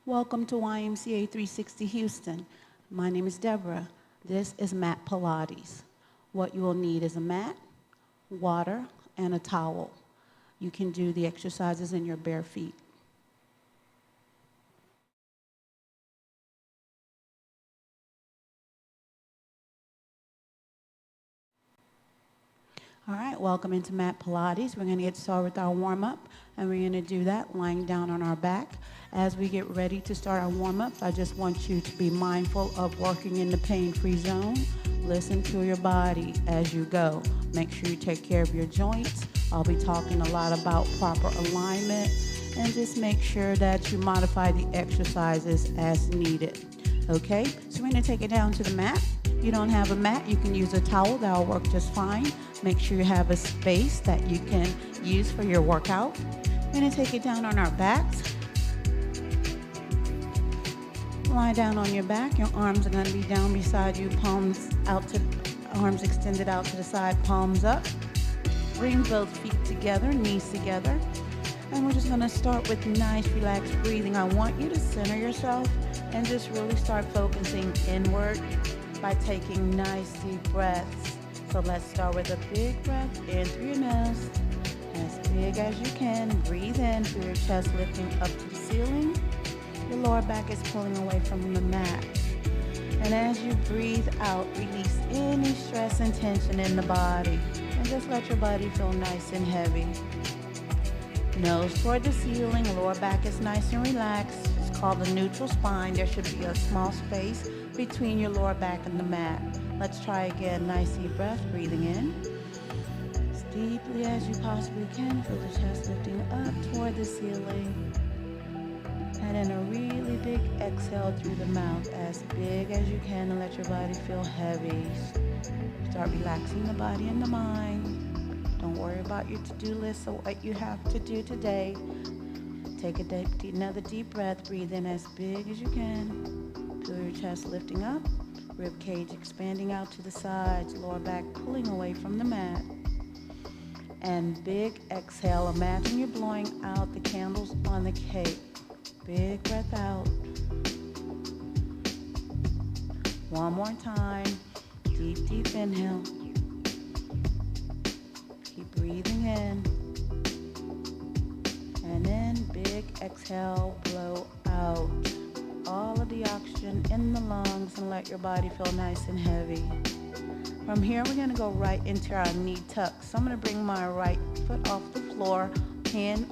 Welcome to YMCA 360 Houston. My name is Deborah. This is mat Pilates. What you will need is a mat, water, and a towel. You can do the exercises in your bare feet. All right, welcome into mat Pilates. We're going to get started with our warm-up, and we're going to do that lying down on our back. As we get ready to start our warm-up, I just want you to be mindful of working in the pain-free zone. Listen to your body as you go. Make sure you take care of your joints. I'll be talking a lot about proper alignment, and just make sure that you modify the exercises as needed. Okay, so we're going to take it down to the mat. If you don't have a mat, you can use a towel. That will work just fine. Make sure you have a space that you can use for your workout. We're going to take it down on our backs. Lie down on your back. Your arms are going to be down beside you, arms extended out to the side, palms up. Bring both feet together, knees together. And we're just going to start with nice, relaxed breathing. I want you to center yourself and just really start focusing inward by taking nice deep breaths. So let's start with a big breath in through your nose, as big as you can. Breathe in, feel your chest lifting up to the ceiling. Your lower back is pulling away from the mat. And as you breathe out, release any stress and tension in the body. And just let your body feel nice and heavy. Nose toward the ceiling, lower back is nice and relaxed. It's called the neutral spine. There should be a small space between your lower back and the mat. Let's try again. Nice deep breath, breathing in. As deeply as you possibly can, feel the chest lifting up toward the ceiling. And then a really big exhale through the mouth, as big as you can, and let your body feel heavy. Start relaxing the body and the mind. Don't worry about your to-do list or what you have to do today. Take another deep breath. Breathe in as big as you can. Feel your chest lifting up. Rib cage expanding out to the sides. Lower back pulling away from the mat. And big exhale. Imagine you're blowing out the candles on the cake. Big breath out. One more time. Deep, deep inhale. Keep breathing in. And then big exhale, blow out all of the oxygen in the lungs and let your body feel nice and heavy. From here, we're going to go right into our knee tuck. So I'm going to bring my right foot off the floor, hand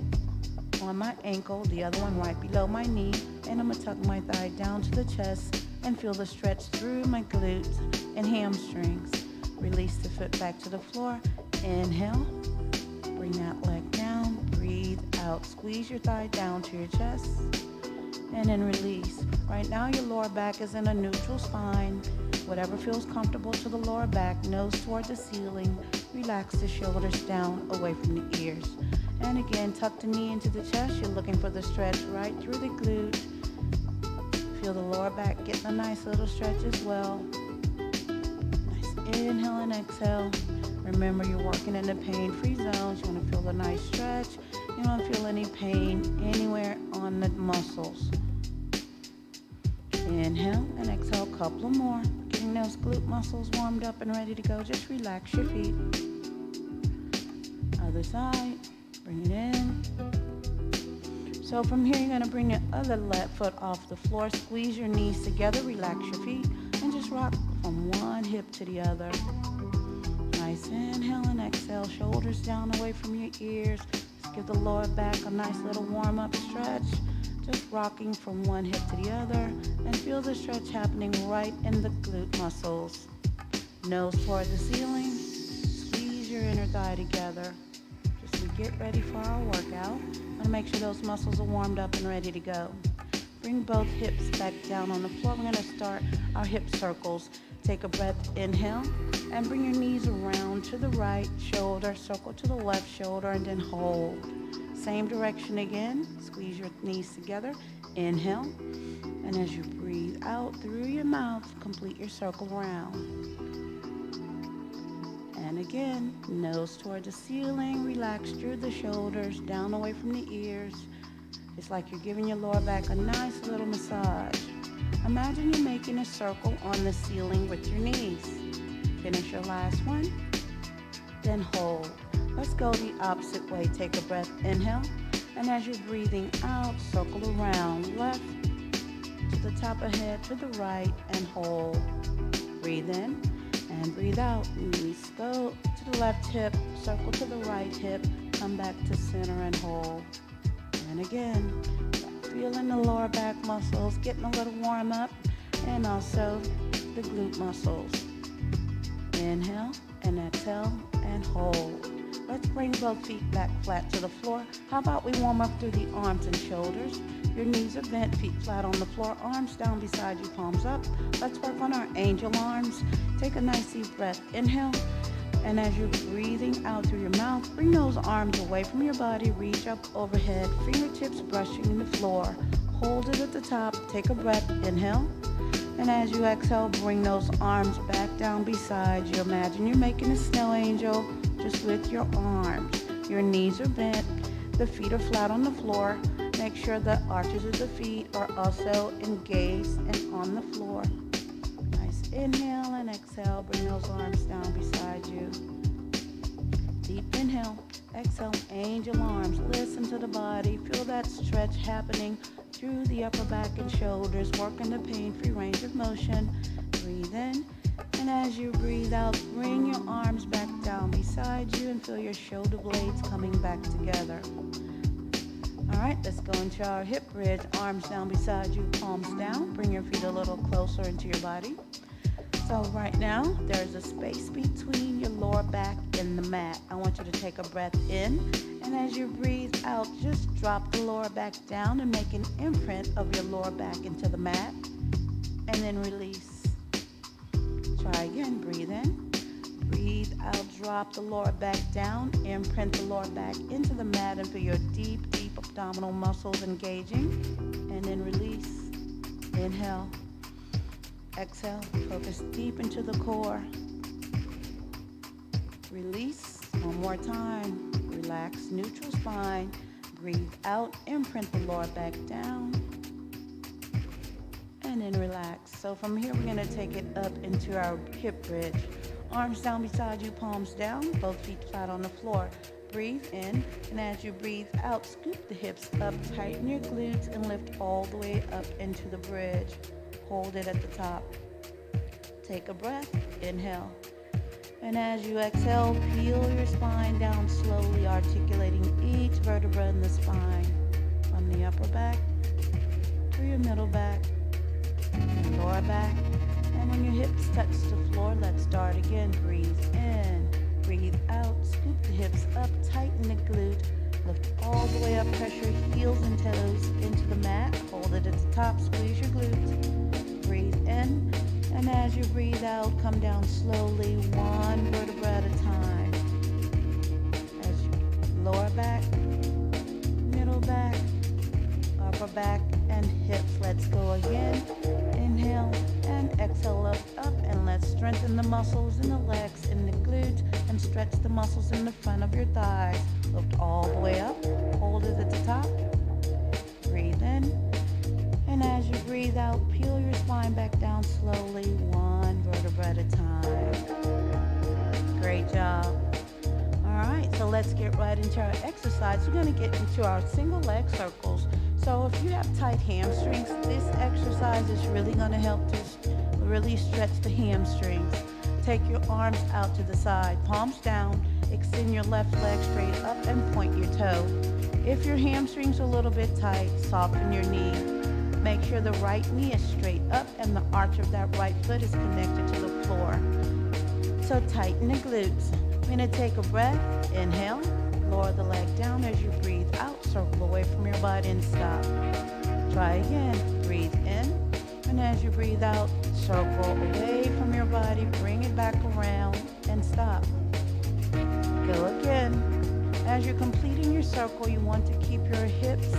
on my ankle, the other one right below my knee, and I'm going to tuck my thigh down to the chest and feel the stretch through my glutes and hamstrings. Release the foot back to the floor. Inhale, bring that leg down, breathe out. Squeeze your thigh down to your chest, and then release. Right now your lower back is in a neutral spine. Whatever feels comfortable to the lower back, nose toward the ceiling. Relax the shoulders down away from the ears. And again, tuck the knee into the chest. You're looking for the stretch right through the glute. Feel the lower back getting a nice little stretch as well. Nice inhale and exhale. Remember, you're working in the pain-free zones. You want to feel the nice stretch. You don't feel any pain anywhere on the muscles. Inhale and exhale, a couple more. Getting those glute muscles warmed up and ready to go. Just relax your feet. Other side. Bring it in. So from here, you're going to bring your other left foot off the floor. Squeeze your knees together. Relax your feet. And just rock from one hip to the other. Nice inhale and exhale. Shoulders down away from your ears. Just give the lower back a nice little warm-up stretch. Just rocking from one hip to the other. And feel the stretch happening right in the glute muscles. Nose toward the ceiling. Squeeze your inner thigh together. Just to get ready for our workout. I'm going to make sure those muscles are warmed up and ready to go. Bring both hips back down on the floor. We're going to start our hip circles. Take a breath, inhale, and bring your knees around to the right shoulder, circle to the left shoulder, and then hold. Same direction again. Squeeze your knees together. Inhale, and as you breathe out through your mouth, complete your circle round. And again, nose toward the ceiling. Relax through the shoulders, down away from the ears. It's like you're giving your lower back a nice little massage. Imagine you're making a circle on the ceiling with your knees. Finish your last one, then hold. Let's go the opposite way. Take a breath, inhale, and as you're breathing out, circle around, left to the top of head, to the right, and hold. Breathe in and breathe out. Knees go to the left hip, circle to the right hip, come back to center and hold. And again, feeling the lower back muscles, getting a little warm up, and also the glute muscles. Inhale and exhale and hold. Let's bring both feet back flat to the floor. How about we warm up through the arms and shoulders? Your knees are bent, feet flat on the floor, arms down beside you, palms up. Let's work on our angel arms. Take a nice deep breath. Inhale. And as you're breathing out through your mouth, bring those arms away from your body, reach up overhead, fingertips brushing the floor. Hold it at the top, take a breath, inhale. And as you exhale, bring those arms back down beside you. Imagine you're making a snow angel just with your arms. Your knees are bent, the feet are flat on the floor. Make sure the arches of the feet are also engaged and on the floor. Inhale and exhale, bring those arms down beside you. Deep inhale, exhale, angel arms. Listen to the body, feel that stretch happening through the upper back and shoulders, working the pain-free range of motion. Breathe in, and as you breathe out, bring your arms back down beside you and feel your shoulder blades coming back together. All right, let's go into our hip bridge. Arms down beside you, palms down. Bring your feet a little closer into your body. So right now, there's a space between your lower back and the mat. I want you to take a breath in, and as you breathe out, just drop the lower back down and make an imprint of your lower back into the mat, and then release. Try again, breathe in, breathe out, drop the lower back down, imprint the lower back into the mat and feel your deep, deep abdominal muscles engaging, and then release. Inhale. Exhale, focus deep into the core. Release, one more time. Relax, neutral spine. Breathe out, imprint the lower back down. And then relax. So from here, we're gonna take it up into our hip bridge. Arms down beside you, palms down, both feet flat on the floor. Breathe in, and as you breathe out, scoop the hips up, tighten your glutes, and lift all the way up into the bridge. Hold it at the top. Take a breath, inhale. And as you exhale, peel your spine down slowly, articulating each vertebra in the spine. From the upper back to your middle back, lower back. And when your hips touch the floor, let's start again. Breathe in, breathe out, scoop the hips up, tighten the glute. Lift all the way up, pressure heels and toes into the mat. Hold it at the top, squeeze your glutes. Breathe in, and as you breathe out, come down slowly, one vertebra at a time. As you lower back, middle back, upper back, and hips. Let's go again. Inhale and exhale, lift up, and let's strengthen the muscles in the legs, in the glutes, and stretch the muscles in the front of your thighs. Lift all the way up, hold it at the top, breathe in, and as you breathe out, peel your spine back down slowly, one vertebra at a time. Great job. All right, so let's get right into our exercise. We're gonna get into our single leg circles. So if you have tight hamstrings, this exercise is really gonna help to really stretch the hamstrings. Take your arms out to the side, palms down, extend your left leg straight up and point your toe. If your hamstrings are a little bit tight, soften your knee. Make sure the right knee is straight up and the arch of that right foot is connected to the floor. So tighten the glutes. We're gonna take a breath, inhale, lower the leg down as you breathe out, circle away from your body and stop. Try again, breathe in, and as you breathe out, circle away from your body, bring it back around and stop. Go again. As you're completing your circle, you want to keep your hips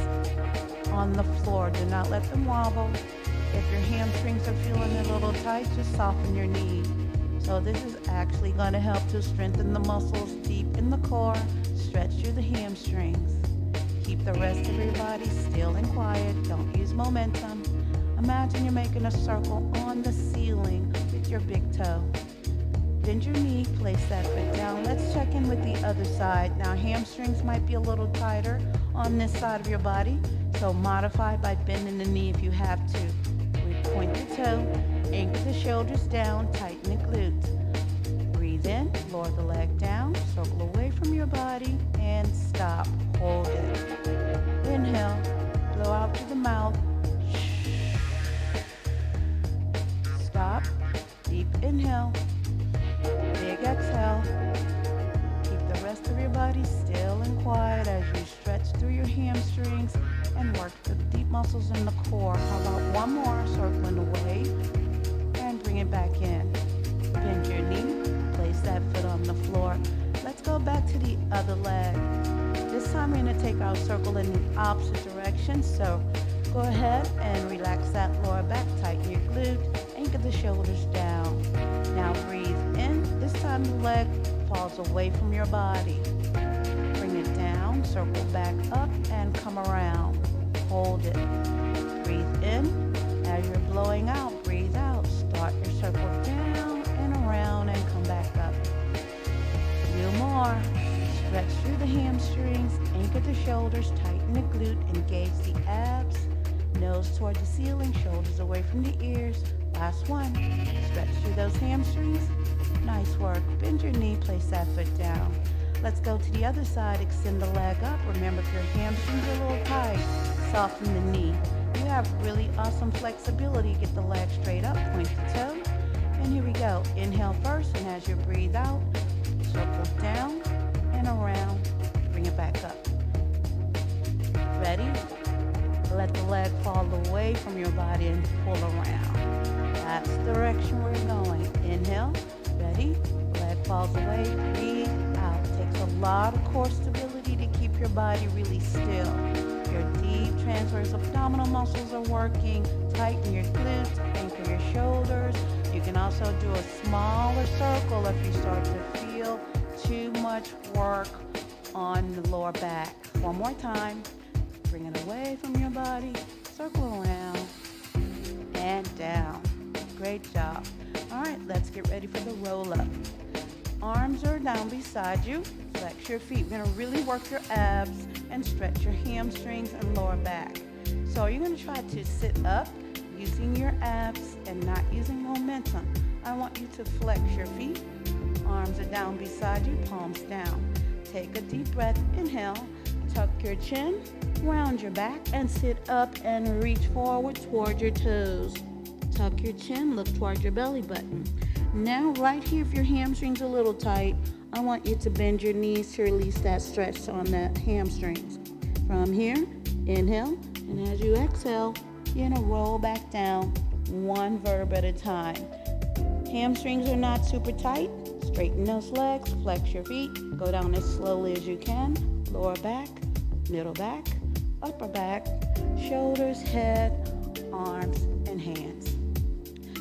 on the floor. Do not let them wobble. If your hamstrings are feeling a little tight, just soften your knee. So this is actually going to help to strengthen the muscles deep in the core, stretch through the hamstrings. Keep the rest of your body still and quiet. Don't use momentum. Imagine you're making a circle on the ceiling with your big toe. Bend your knee, place that foot down. Let's check in with the other side. Now hamstrings might be a little tighter on this side of your body, so modify by bending the knee if you have to. Point the toe, anchor the shoulders down, tighten the glutes. Breathe in, lower the leg down, circle away from your body, and stop. Hold it. Inhale, blow out through the mouth. Stop. Deep inhale. Big exhale. Keep the rest of your body still and quiet as you stretch through your hamstrings and work the deep muscles in the core. How about one more, circling away and bring it back in. Bend your knee, place that foot on the floor. Let's go back to the other leg. This time we're going to take our circle in the opposite direction, so go ahead and relax that lower back, tighten your glute, anchor the shoulders down. Now breathe in. This time the leg falls away from your body. Bring it down, circle back up, and come around. Hold it. Breathe in. As you're blowing out, breathe out. Start your circle down and around and come back up. Few more. Stretch through the hamstrings, anchor the shoulders, tighten the glute, engage the abs. Nose toward the ceiling, shoulders away from the ears. Last one. Stretch through those hamstrings. Nice work. Bend your knee, place that foot down. Let's go to the other side. Extend the leg up. Remember, if your hamstrings are a little tight, soften the knee. You have really awesome flexibility. Get the leg straight up, point the toe. And here we go. Inhale first, and as you breathe out, circle down and around. Bring it back up. Ready? Let the leg fall away from your body and pull around. That's the direction we're going. Inhale. Ready? Leg falls away. Breathe out. Takes a lot of core stability to keep your body really still. Your deep transverse abdominal muscles are working. Tighten your glutes. Anchor your shoulders. You can also do a smaller circle if you start to feel too much work on the lower back. One more time. Bring it away from your body. Circle around and down. Great job. All right, let's get ready for the roll up. Arms are down beside you. Flex your feet. We're going to really work your abs and stretch your hamstrings and lower back. So you're going to try to sit up using your abs and not using momentum. I want you to flex your feet. Arms are down beside you, palms down. Take a deep breath. Inhale. Tuck your chin, round your back, and sit up and reach forward toward your toes. Tuck your chin, look toward your belly button. Now, right here, if your hamstring's a little tight, I want you to bend your knees to release that stretch on the hamstrings. From here, inhale, and as you exhale, you're gonna roll back down one vertebra at a time. Hamstrings are not super tight. Straighten those legs, flex your feet, go down as slowly as you can. Lower back, middle back, upper back, shoulders, head, arms, and hands.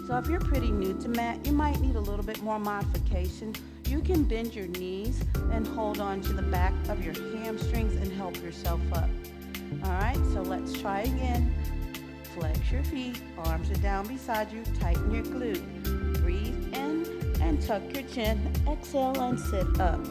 So if you're pretty new to mat, you might need a little bit more modification. You can bend your knees and hold on to the back of your hamstrings and help yourself up. All right, so let's try again. Flex your feet, arms are down beside you, tighten your glute. Breathe in and tuck your chin, exhale and sit up.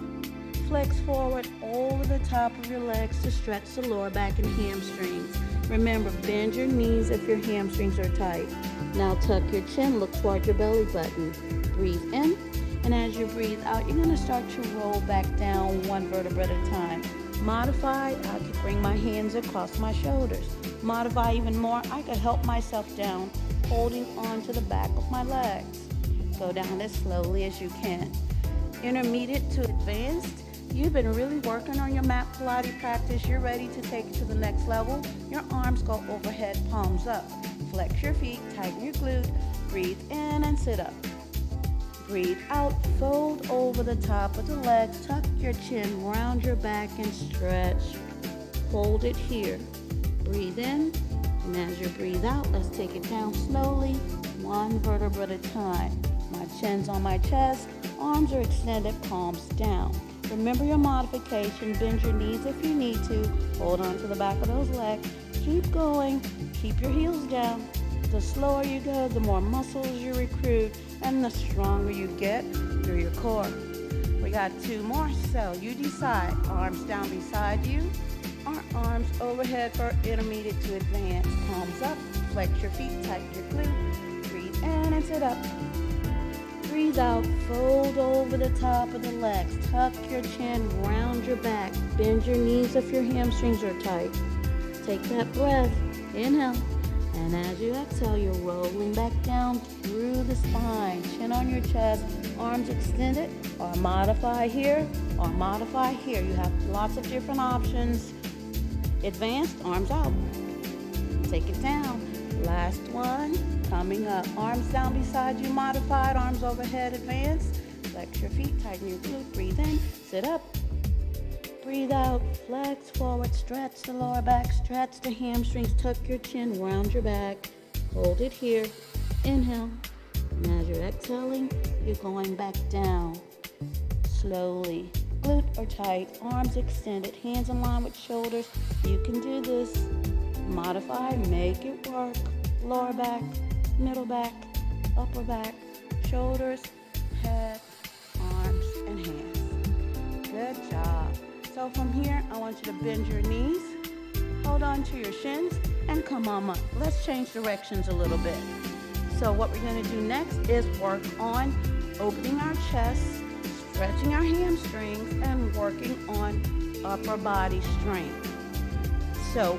Flex forward over the top of your legs to stretch the lower back and hamstrings. Remember, bend your knees if your hamstrings are tight. Now tuck your chin, look toward your belly button. Breathe in, and as you breathe out, you're going to start to roll back down one vertebra at a time. Modify, I could bring my hands across my shoulders. Modify even more, I could help myself down, holding on to the back of my legs. Go down as slowly as you can. Intermediate to advanced. You've been really working on your mat Pilates practice. You're ready to take it to the next level. Your arms go overhead, palms up. Flex your feet, tighten your glute. Breathe in and sit up. Breathe out, fold over the top of the legs. Tuck your chin, round your back and stretch. Hold it here. Breathe in, and as you breathe out, let's take it down slowly, one vertebra at a time. My chin's on my chest, arms are extended, palms down. Remember your modification. Bend your knees if you need to. Hold on to the back of those legs. Keep going. Keep your heels down. The slower you go, the more muscles you recruit, and the stronger you get through your core. We got 2 more, so you decide. Arms down beside you, or arms overhead for intermediate to advanced. Palms up, flex your feet, tighten your glute. Breathe in and sit up. Breathe out, fold over the top of the legs. Tuck your chin, round your back. Bend your knees if your hamstrings are tight. Take that breath, inhale. And as you exhale, you're rolling back down through the spine. Chin on your chest, arms extended, or modify here, or modify here. You have lots of different options. Advanced, arms out. Take it down. Last one, coming up. Arms down beside you, modified, arms overhead, advanced. Flex your feet, tighten your glute, breathe in, sit up. Breathe out, flex forward, stretch the lower back, stretch the hamstrings, tuck your chin, round your back. Hold it here, inhale. And as you're exhaling, you're going back down. Slowly, glute are tight, arms extended, hands in line with shoulders. You can do this. Modify, make it work. Lower back, middle back, upper back, shoulders, head, arms, and hands. Good job. So from here, I want you to bend your knees, hold on to your shins, and come on up. Let's change directions a little bit. So what we're going to do next is work on opening our chest, stretching our hamstrings, and working on upper body strength. So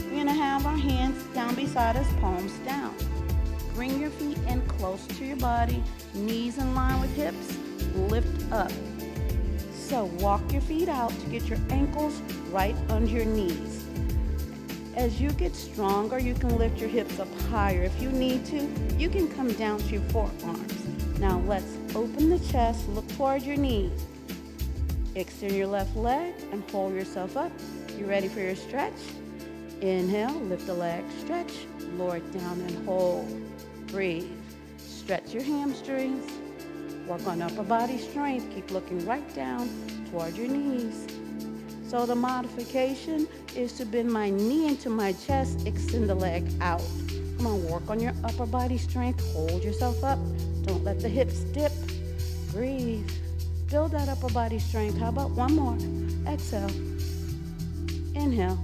we're going to have our hands down beside us, palms down. Bring your feet in close to your body, knees in line with hips, lift up. So walk your feet out to get your ankles right under your knees. As you get stronger, you can lift your hips up higher. If you need to, you can come down to your forearms. Now let's open the chest, look toward your knees. Extend your left leg and pull yourself up. You ready for your stretch? Inhale, lift the leg, stretch, lower it down and hold. Breathe. Stretch your hamstrings. Work on upper body strength. Keep looking right down toward your knees. So the modification is to bend my knee into my chest, extend the leg out. Come on, work on your upper body strength. Hold yourself up. Don't let the hips dip. Breathe. Build that upper body strength. How about one more? Exhale. Inhale.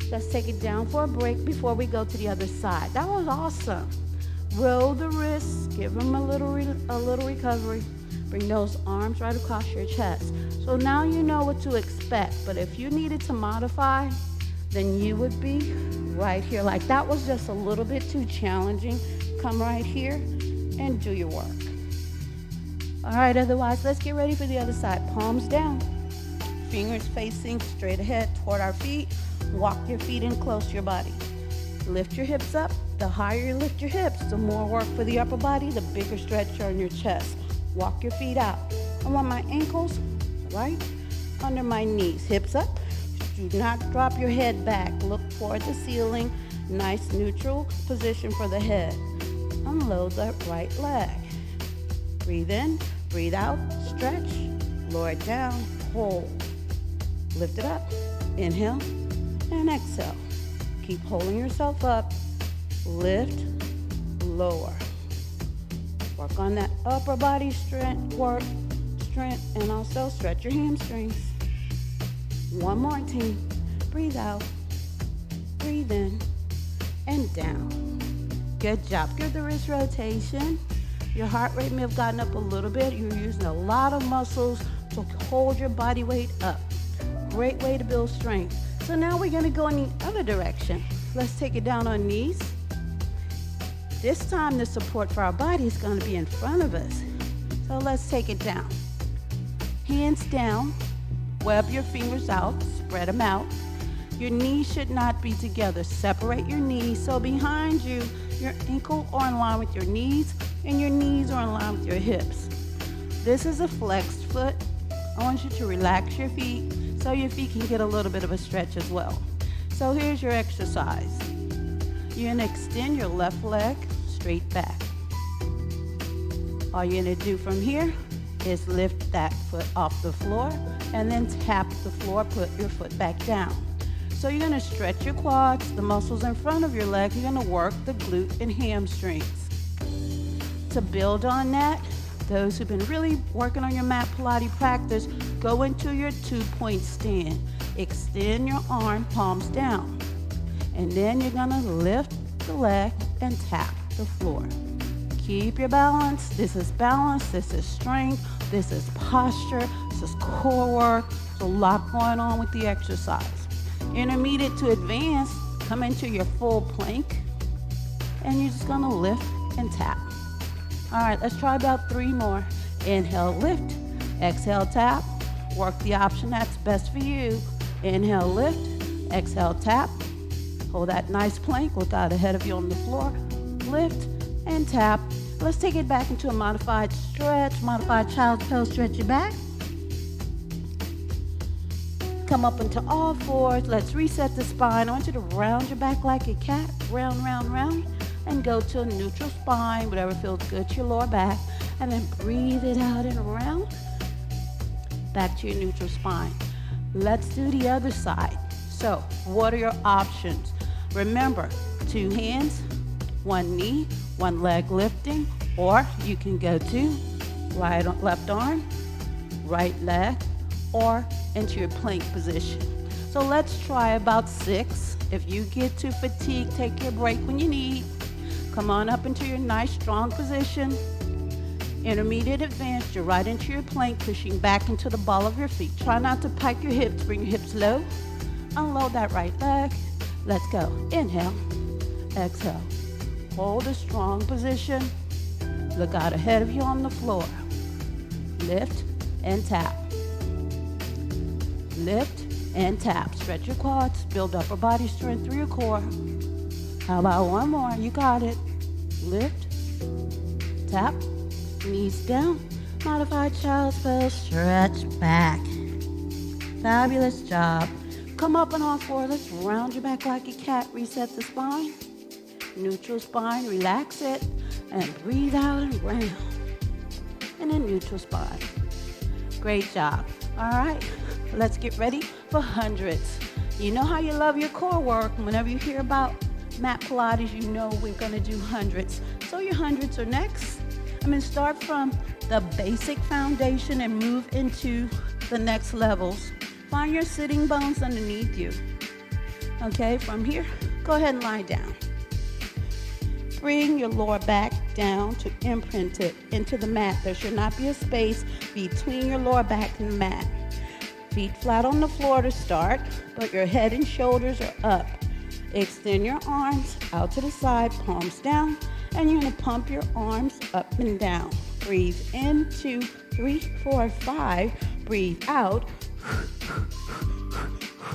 Let's take it down for a break before we go to the other side. That was awesome. Roll the wrists, give them a little recovery. Bring those arms right across your chest. So now you know what to expect, but if you needed to modify, then you would be right here. Like that was just a little bit too challenging. Come right here and do your work. All right, otherwise, let's get ready for the other side. Palms down, fingers facing straight ahead toward our feet. Walk your feet in close to your body. Lift your hips up. The higher you lift your hips, the more work for the upper body, the bigger stretch on your chest. Walk your feet out. I want my ankles right under my knees. Hips up. Do not drop your head back. Look toward the ceiling. Nice neutral position for the head. Unload that right leg. Breathe in, breathe out, stretch, lower it down, hold. Lift it up. Inhale and exhale. Keep holding yourself up. Lift, lower. Work on that upper body strength, and also stretch your hamstrings. One more, team. Breathe out, breathe in, and down. Good job. Give the wrist rotation. Your heart rate may have gotten up a little bit. You're using a lot of muscles to hold your body weight up. Great way to build strength. So now we're going to go in the other direction. Let's take it down on knees. This time the support for our body is going to be in front of us. So let's take it down. Hands down. Web your fingers out. Spread them out. Your knees should not be together. Separate your knees. So behind you, your ankles are in line with your knees and your knees are in line with your hips. This is a flexed foot. I want you to relax your feet so your feet can get a little bit of a stretch as well. So here's your exercise. You're going to extend your left leg straight back. All you're going to do from here is lift that foot off the floor and then tap the floor, put your foot back down. So you're gonna stretch your quads, the muscles in front of your leg. You're gonna work the glute and hamstrings. To build on that, those who've been really working on your mat Pilates practice, go into your 2-point stand. Extend your arm, palms down. And then you're gonna lift the leg and tap the floor. Keep your balance. This is balance, this is strength, this is posture, this is core work. There's a lot going on with the exercise. Intermediate to advanced, come into your full plank, and you're just gonna lift and tap. All right, let's try about 3 more. Inhale, lift. Exhale, tap. Work the option that's best for you. Inhale, lift. Exhale, tap. Hold that nice plank. Look out ahead of you on the floor. Lift and tap. Let's take it back into a modified stretch. Modified child's pose. Stretch your back. Come up into all fours. Let's reset the spine. I want you to round your back like a cat. Round, round, round. And go to a neutral spine, whatever feels good to your lower back. And then breathe it out and around. Back to your neutral spine. Let's do the other side. So, what are your options? Remember, 2 hands, 1 knee, 1 leg lifting, or you can go to left arm, right leg, or into your plank position. So let's try about 6. If you get too fatigued, take your break when you need. Come on up into your nice strong position. Intermediate advanced, you're right into your plank, pushing back into the ball of your feet. Try not to pike your hips, bring your hips low. Unload that right leg. Let's go. Inhale, exhale. Hold a strong position. Look out ahead of you on the floor. Lift and tap. Lift and tap. Stretch your quads. Build upper body strength through your core. How about 1 more? You got it. Lift, tap, knees down. Modified child's pose. Stretch back. Fabulous job. Come up on all 4. Let's round your back like a cat. Reset the spine. Neutral spine. Relax it. And breathe out and round. And then neutral spine. Great job. All right. Let's get ready for hundreds. You know how you love your core work. Whenever you hear about mat Pilates, you know we're going to do hundreds. So your hundreds are next. I'm going to start from the basic foundation and move into the next levels. Find your sitting bones underneath you. Okay, from here, go ahead and lie down. Bring your lower back down to imprint it into the mat. There should not be a space between your lower back and the mat. Feet flat on the floor to start, but your head and shoulders are up. Extend your arms out to the side, palms down, and you're gonna pump your arms up and down. Breathe in, 2, 3, 4, 5. Breathe out.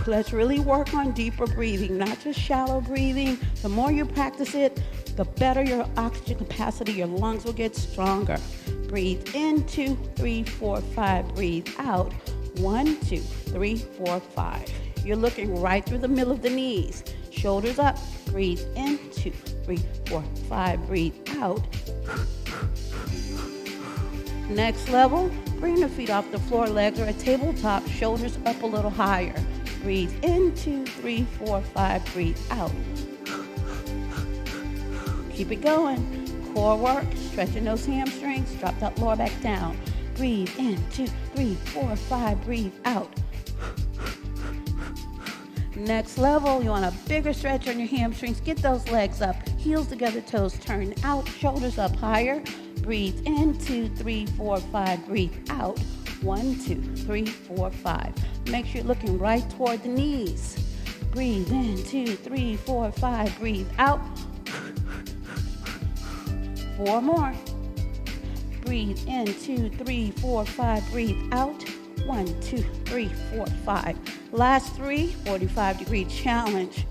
Let's really work on deeper breathing, not just shallow breathing. The more you practice it, the better your oxygen capacity, your lungs will get stronger. Breathe in, 2, 3, 4, 5. Breathe out. 1, 2, 3, 4, 5. You're looking right through the middle of the knees. Shoulders up. Breathe in, 2, 3, 4, 5. Breathe out. Next level, bring the feet off the floor, legs are at tabletop, shoulders up a little higher. Breathe in, 2, 3, 4, 5. Breathe out. Keep it going. Core work, stretching those hamstrings, drop that lower back down. Breathe in, 2, 3, 4, 5. Breathe out. Next level, you want a bigger stretch on your hamstrings. Get those legs up, heels together, toes turn out, shoulders up higher. Breathe in, 2, 3, 4, 5. Breathe out. 1, 2, 3, 4, 5. Make sure you're looking right toward the knees. Breathe in, 2, 3, 4, 5. Breathe out. 4 more. Breathe in, 2, 3, 4, 5. Breathe out. 1, 2, 3, 4, 5. Last 3, 45-degree challenge.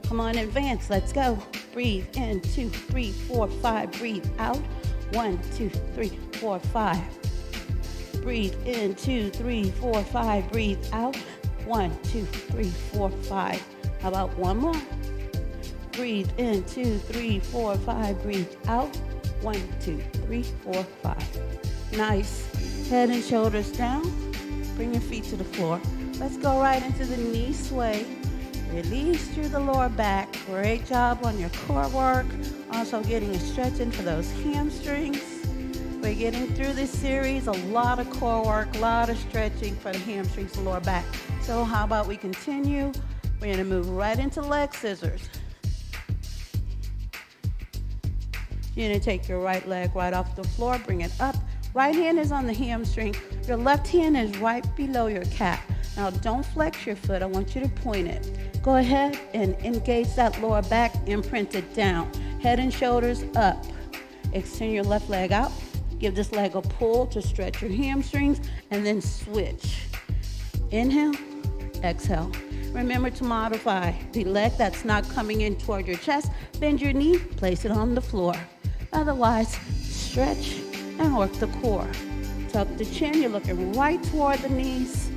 Come on, advance. Let's go. Breathe in, 2, 3, 4, 5. Breathe out. 1, 2, 3, 4, 5. Breathe in, 2, 3, 4, 5. Breathe out. 1, 2, 3, 4, 5. How about 1 more? Breathe in, 2, 3, 4, 5. Breathe out. 1, 2, 3, 4, 5. Nice. Head and shoulders down. Bring your feet to the floor. Let's go right into the knee sway. Release through the lower back. Great job on your core work. Also getting a stretch in for those hamstrings. We're getting through this series, a lot of core work, a lot of stretching for the hamstrings and lower back. So how about we continue? We're going to move right into leg scissors. You're going to take your right leg right off the floor, bring it up. Right hand is on the hamstring. Your left hand is right below your calf. Now don't flex your foot, I want you to point it. Go ahead and engage that lower back, imprint it down. Head and shoulders up. Extend your left leg out. Give this leg a pull to stretch your hamstrings, and then switch. Inhale, exhale. Remember to modify the leg that's not coming in toward your chest. Bend your knee, place it on the floor. Otherwise, stretch and work the core. Tuck the chin, you're looking right toward the knees.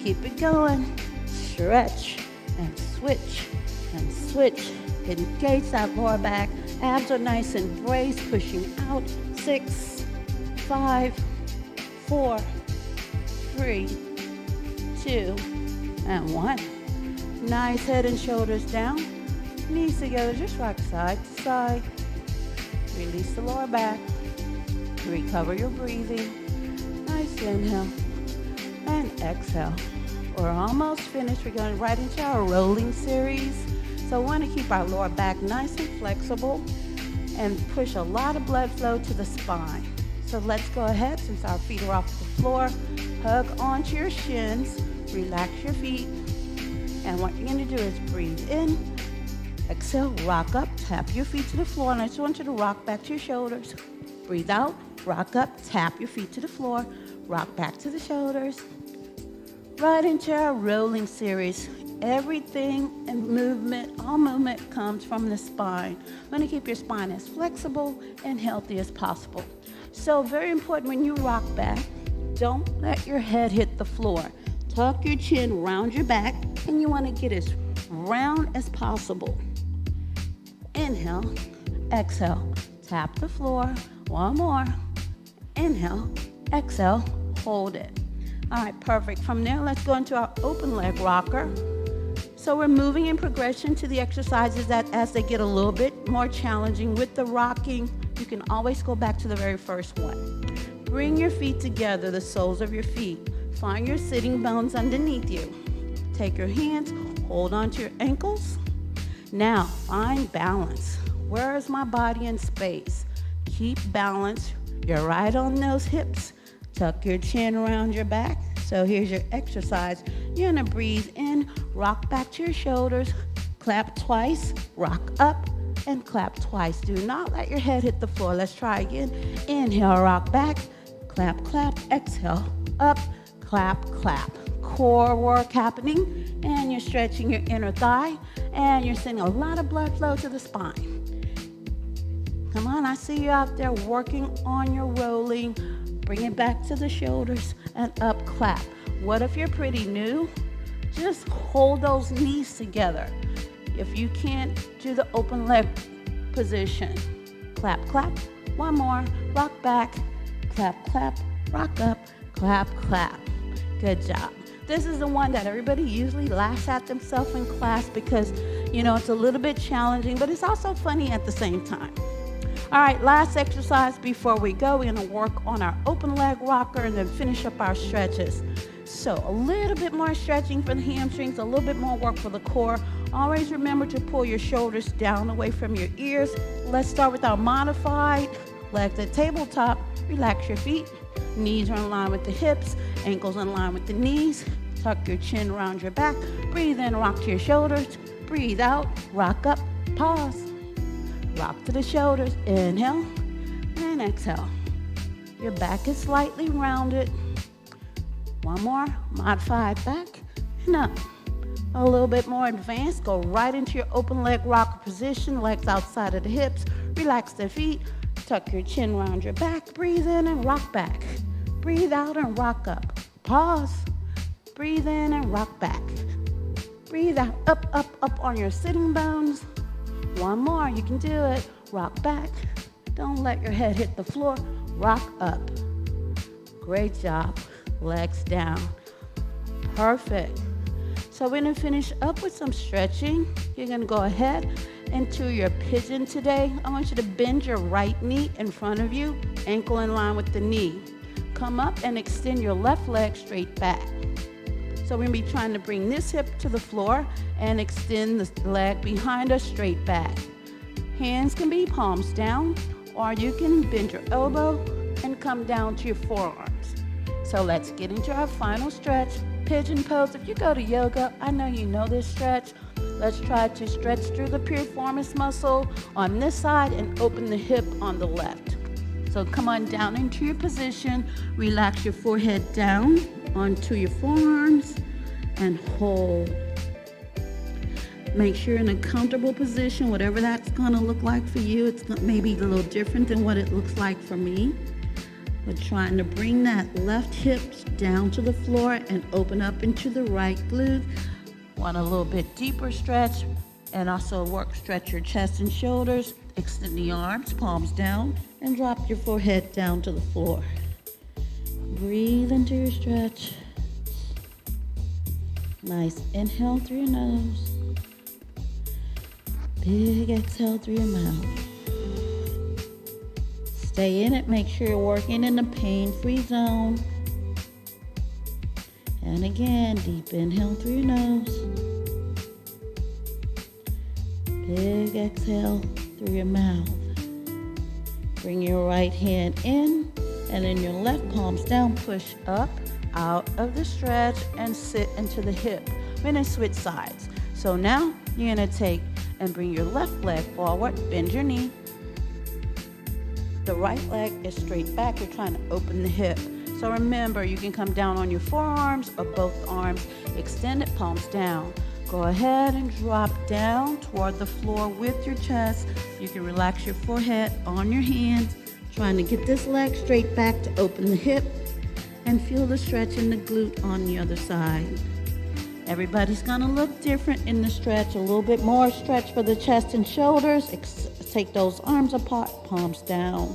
Keep it going. Stretch and switch and switch. Engage that lower back. Abs are nice and braced, pushing out. 6, 5, 4, 3, 2, and 1. Nice, head and shoulders down. Knees together, just rock side to side. Release the lower back. Recover your breathing. Nice inhale and exhale. We're almost finished. We're going right into our rolling series. So we want to keep our lower back nice and flexible and push a lot of blood flow to the spine. So let's go ahead, since our feet are off the floor, hug onto your shins, relax your feet, and what you're going to do is breathe in, exhale, rock up, tap your feet to the floor, and I just want you to rock back to your shoulders. Breathe out, rock up, tap your feet to the floor, rock back to the shoulders. Right into our rolling series. Everything and movement, all movement comes from the spine. You want to keep your spine as flexible and healthy as possible. So very important when you rock back, don't let your head hit the floor. Tuck your chin, round your back, and you want to get as round as possible. Inhale, exhale, tap the floor. One more. Inhale, exhale, hold it. All right, perfect. From there, let's go into our open leg rocker. So we're moving in progression to the exercises that as they get a little bit more challenging with the rocking, you can always go back to the very first one. Bring your feet together, the soles of your feet. Find your sitting bones underneath you. Take your hands, hold onto your ankles. Now, find balance. Where is my body in space? Keep balance. You're right on those hips. Tuck your chin around your back. So here's your exercise. You're gonna breathe in, rock back to your shoulders, clap twice, rock up, and clap twice. Do not let your head hit the floor. Let's try again. Inhale, rock back, clap, clap, exhale, up, clap, clap. Core work happening, and you're stretching your inner thigh, and you're sending a lot of blood flow to the spine. Come on, I see you out there working on your rolling. Bring it back to the shoulders and up, clap. What if you're pretty new? Just hold those knees together. If you can't do the open leg position, clap, clap. One more, rock back, clap, clap, rock up, clap, clap. Good job. This is the one that everybody usually laughs at themselves in class because, it's a little bit challenging, but it's also funny at the same time. All right, last exercise before we go. We're going to work on our open leg rocker and then finish up our stretches. So a little bit more stretching for the hamstrings, a little bit more work for the core. Always remember to pull your shoulders down away from your ears. Let's start with our modified legs at tabletop. Relax your feet. Knees are in line with the hips, ankles in line with the knees. Tuck your chin around your back. Breathe in, rock to your shoulders. Breathe out, rock up, pause. Rock to the shoulders, inhale, and exhale. Your back is slightly rounded. One more, modified back and up. A little bit more advanced, go right into your open leg rocker position, legs outside of the hips. Relax the feet, tuck your chin around your back. Breathe in and rock back. Breathe out and rock up. Pause. Breathe in and rock back. Breathe out, up, up, up on your sitting bones. One more, you can do it. Rock back. Don't let your head hit the floor. Rock up. Great job. Legs down. Perfect. So we're gonna finish up with some stretching. You're gonna go ahead into your pigeon today. I want you to bend your right knee in front of you, ankle in line with the knee. Come up and extend your left leg straight back. So we're gonna be trying to bring this hip to the floor and extend the leg behind us straight back. Hands can be palms down, or you can bend your elbow and come down to your forearms. So let's get into our final stretch. Pigeon pose. If you go to yoga, I know you know this stretch. Let's try to stretch through the piriformis muscle on this side and open the hip on the left. So come on down into your position. Relax your forehead down onto your forearms and hold. Make sure you're in a comfortable position, whatever that's gonna look like for you. It's maybe a little different than what it looks like for me. We're trying to bring that left hip down to the floor and open up into the right glute. Want a little bit deeper stretch, and also stretch your chest and shoulders. Extend the arms, palms down, and drop your forehead down to the floor. Breathe into your stretch. Nice inhale through your nose. Big exhale through your mouth. Stay in it. Make sure you're working in the pain-free zone. And again, deep inhale through your nose. Big exhale through your mouth. Bring your right hand in, and then your left palms down. Push up out of the stretch and sit into the hip. We're gonna switch sides. So now you're gonna take and bring your left leg forward, bend your knee. The right leg is straight back. You're trying to open the hip. So remember, you can come down on your forearms or both arms. Extend it, palms down. Go ahead and drop down toward the floor with your chest. You can relax your forehead on your hands. Trying to get this leg straight back to open the hip and feel the stretch in the glute on the other side. Everybody's gonna look different in the stretch. A little bit more stretch for the chest and shoulders. Take those arms apart, palms down.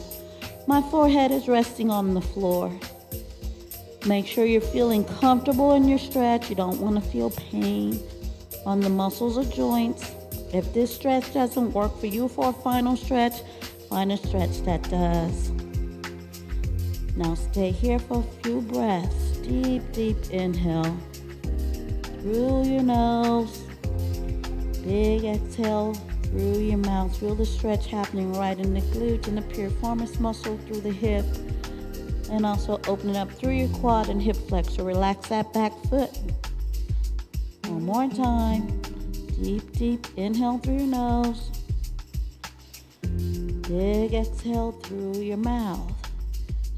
My forehead is resting on the floor. Make sure you're feeling comfortable in your stretch. You don't want to feel pain on the muscles or joints. If this stretch doesn't work for you for a final stretch, find a stretch that does. Now stay here for a few breaths. Deep, deep inhale. Through your nose. Big exhale through your mouth. Feel the stretch happening right in the glute and the piriformis muscle through the hip. And also open it up through your quad and hip flexor. Relax that back foot. One more time. Deep, deep inhale through your nose. Big exhale through your mouth.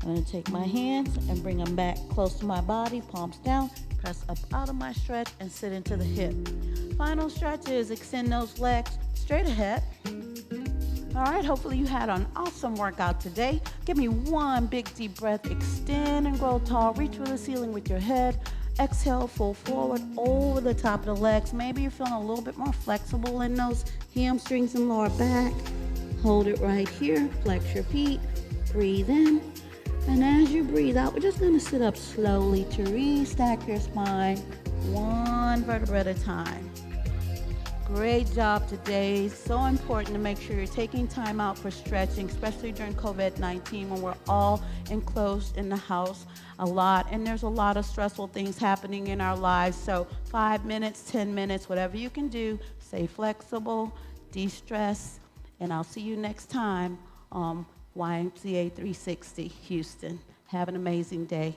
I'm going to take my hands and bring them back close to my body, palms down. Press up out of my stretch and sit into the hip. Final stretch is extend those legs straight ahead. All right, hopefully you had an awesome workout today. Give me one big deep breath. Extend and grow tall. Reach for the ceiling with your head. Exhale, full forward over the top of the legs. Maybe you're feeling a little bit more flexible in those hamstrings and lower back. Hold it right here. Flex your feet. Breathe in. And as you breathe out, we're just going to sit up slowly to restack your spine, one vertebra at a time. Great job today. So important to make sure you're taking time out for stretching, especially during COVID-19 when we're all enclosed in the house a lot. And there's a lot of stressful things happening in our lives. So 5 minutes, 10 minutes, whatever you can do, stay flexible, de-stress. And I'll see you next time on YMCA 360 Houston. Have an amazing day.